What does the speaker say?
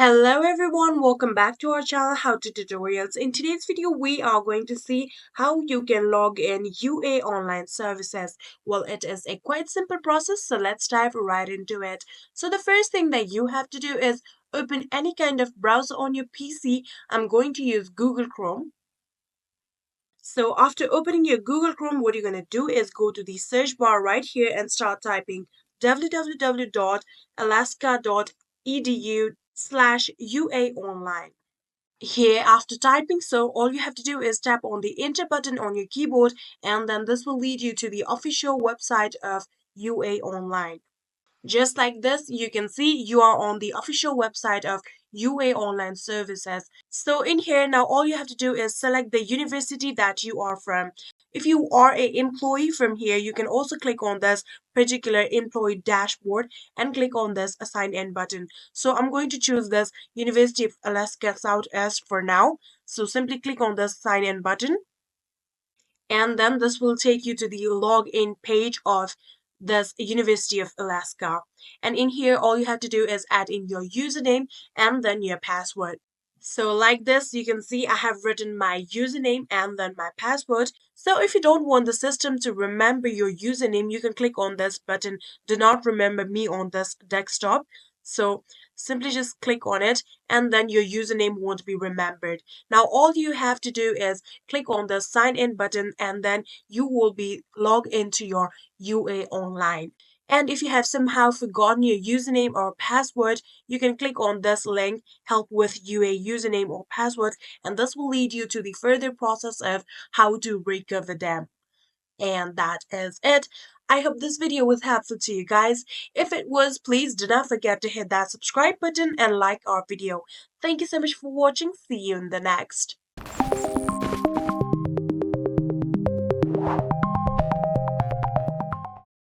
Hello everyone, welcome back to our channel How to Tutorials. In today's video, we are going to see how you can log in UA online services. Well, it is a quite simple process, so let's dive right into it. So the first thing that you have to do is open any kind of browser on your PC. I'm going to use Google Chrome. So after opening your Google Chrome, what you're going to do is go to the search bar right here and start typing www.alaska.edu/UAOnline. Here, after typing so, all you have to do is tap on the enter button on your keyboard, and then this will lead you to the official website of UA Online. Just like this, you can see you are on the official website of UA Online Services. So in here, now all you have to do is select the university that you are from. If you are an employee from here, you can also click on this particular employee dashboard and click on this sign in button. So I'm going to choose this University of Alaska Southwest for now. So simply click on this sign in button, and then this will take you to the login page of this University of Alaska. And in here, all you have to do is add in your username and then your password. So like this, you can see I have written my username and then my password. So if you don't want the system to remember your username, you can click on this button, do not remember me on this desktop. So simply just click on it and then your username won't be remembered. Now all you have to do is click on the sign in button and then you will be logged into your UA Online. And if you have somehow forgotten your username or password, you can click on this link, help with UA username or password, and this will lead you to the further process of how to recover them. And that is it. I hope this video was helpful to you guys. If it was, please do not forget to hit that subscribe button and like our video. Thank you so much for watching. See you in the next.